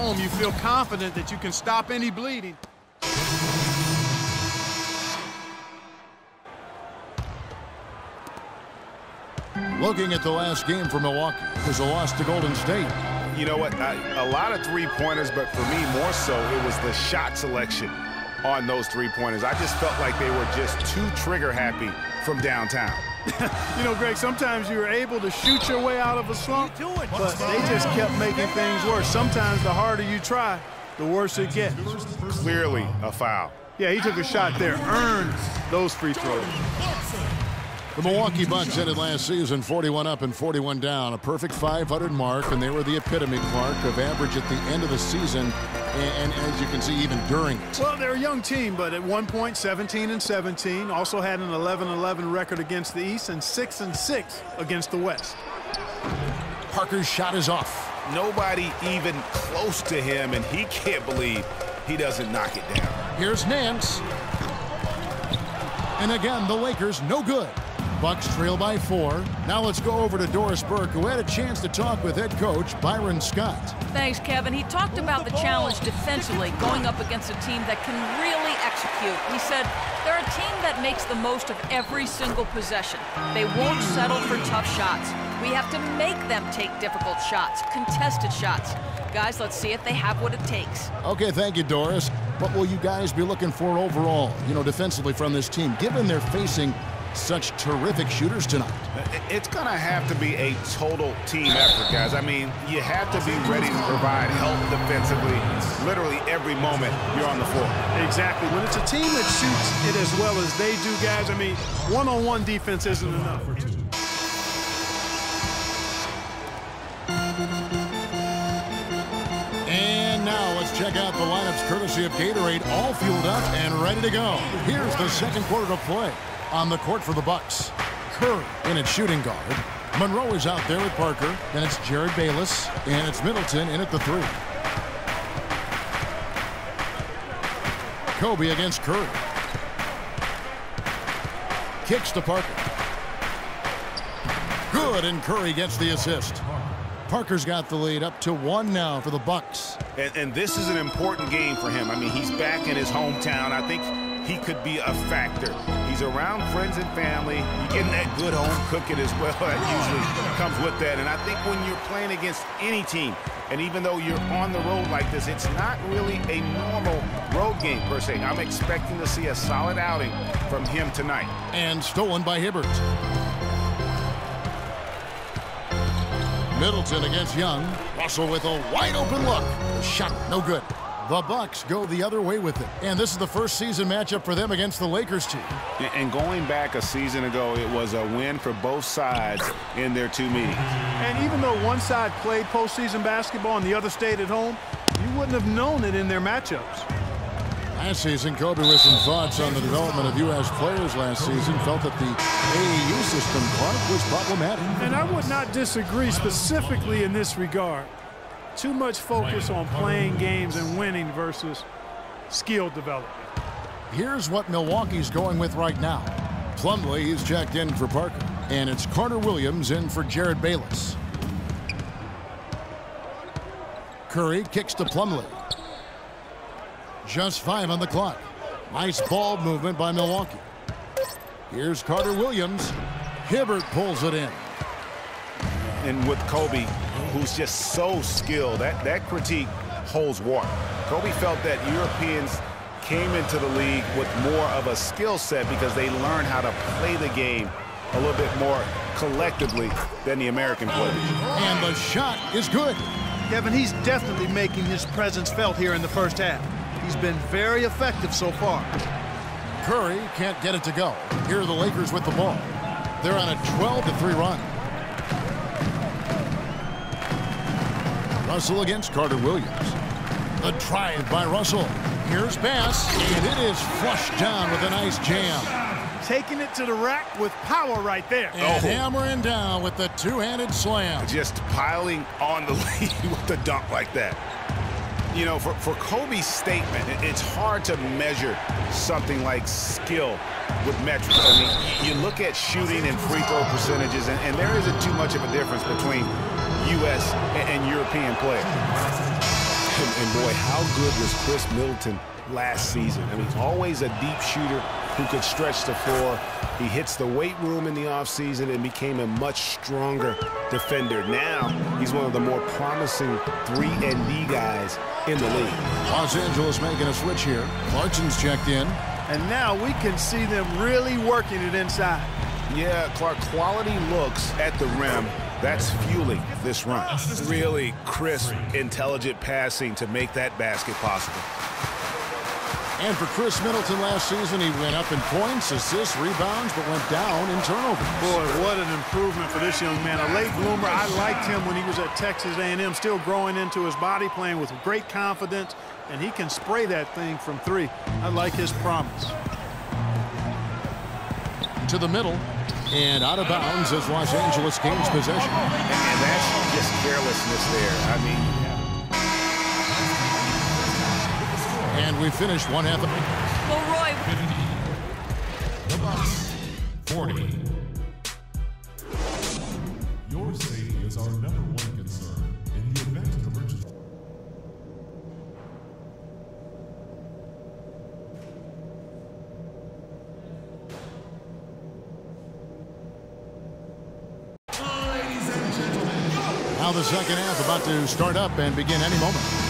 home, you feel confident that you can stop any bleeding. Looking at the last game for Milwaukee, there's a loss to Golden State. You know what? A lot of three-pointers, but for me, more so, it was the shot selection on those three-pointers. I just felt like they were just too trigger-happy from downtown. You know, Greg, sometimes you're able to shoot your way out of a slump, but they just kept making things worse. Sometimes the harder you try, the worse it gets. Clearly a foul. Yeah, he took a shot there, earned those free throws. The Milwaukee Bucks ended last season 41 up and 41 down, a perfect 500 mark, and they were the epitome, Clark, of average at the end of the season, and as you can see, even during it. Well, they're a young team, but at one point, 17-17, also had an 11-11 record against the East and 6-6 against the West. Parker's shot is off. Nobody even close to him, and he can't believe he doesn't knock it down. Here's Nance. And again, the Lakers no good. Bucks trail by 4. Now let's go over to Doris Burke, who had a chance to talk with head coach Byron Scott. Thanks, Kevin. He talked about the challenge defensively, going up against a team that can really execute. He said they're a team that makes the most of every single possession. They won't settle for tough shots. We have to make them take difficult shots, contested shots. Guys, let's see if they have what it takes. Okay, thank you, Doris. What will you guys be looking for overall, defensively from this team, given they're facing such terrific shooters tonight? It's going to have to be a total team effort, guys. I mean, you have to be ready to provide help defensively literally every moment you're on the floor. Exactly. When it's a team that shoots it as well as they do, guys, I mean, one-on-one defense isn't enough. And now let's check out the lineups courtesy of Gatorade, all fueled up and ready to go. Here's the second quarter of play. On the court for the Bucks, Curry in at shooting guard. Monroe is out there with Parker. Then it's Jared Bayless, and it's Middleton in at the 3. Kobe against Curry. Kicks to Parker. Good, and Curry gets the assist. Parker's got the lead up to 1 now for the Bucks. And this is an important game for him. I mean, he's back in his hometown. I think he could be a factor. He's around friends and family. You're getting that good home cooking as well. That usually comes with that. And I think when you're playing against any team, and even though you're on the road like this, it's not really a normal road game per se. I'm expecting to see a solid outing from him tonight. And stolen by Hibbert. Middleton against Young. Russell with a wide open look. The shot no good. The Bucks go the other way with it. And this is the first season matchup for them against the Lakers team. And going back a season ago, it was a win for both sides in their 2 meetings. And even though one side played postseason basketball and the other stayed at home, you wouldn't have known it in their matchups. Last season, Kobe with some thoughts on the development of U.S. players last season, felt that the AAU system, Clark, was problematic. And I would not disagree specifically in this regard. Too much focus on playing games and winning versus skill development. Here's what Milwaukee's going with right now. Plumlee is checked in for Parker, and it's Carter Williams in for Jared Bayless. Curry kicks to Plumlee. Just 5 on the clock. Nice ball movement by Milwaukee. Here's Carter Williams. Hibbert pulls it in. And with Kobe, who's just so skilled, that critique holds water. Kobe felt that Europeans came into the league with more of a skill set because they learned how to play the game a little bit more collectively than the American players. And the shot is good. Kevin, he's definitely making his presence felt here in the first half. He's been very effective so far. Curry can't get it to go. Here are the Lakers with the ball. They're on a 12-3 run. Russell against Carter Williams. The drive by Russell. Here's pass, and it is flushed down with a nice jam. Taking it to the rack with power right there. And hammering down with the two-handed slam. Just piling on the lead with a dunk like that. You know, for Kobe's statement, it's hard to measure something like skill with metrics. I mean, you look at shooting and free throw percentages, and there isn't too much of a difference between U.S. and European players. And boy, how good was Chris Middleton last season? I mean, always a deep shooter who could stretch the floor. He hits the weight room in the offseason and became a much stronger defender. Now, he's one of the more promising 3-and-D guys in the league. Los Angeles making a switch here. Clarkson's checked in. And now we can see them really working it inside. Yeah, Clark, quality looks at the rim. That's fueling this run. Really crisp, intelligent passing to make that basket possible. And for Chris Middleton last season, he went up in points, assists, rebounds, but went down in turnovers. Boy, what an improvement for this young man. A late bloomer. I liked him when he was at Texas A&M, still growing into his body, playing with great confidence, and he can spray that thing from three. I like his promise. To the middle, and out of bounds as Los Angeles gains possession. And that's just carelessness there. I mean, and we finished one half. Well, Roy. The Bucks, 40. Your safety is our #1 concern in the event of emergency. Now the second half about to start up and begin any moment.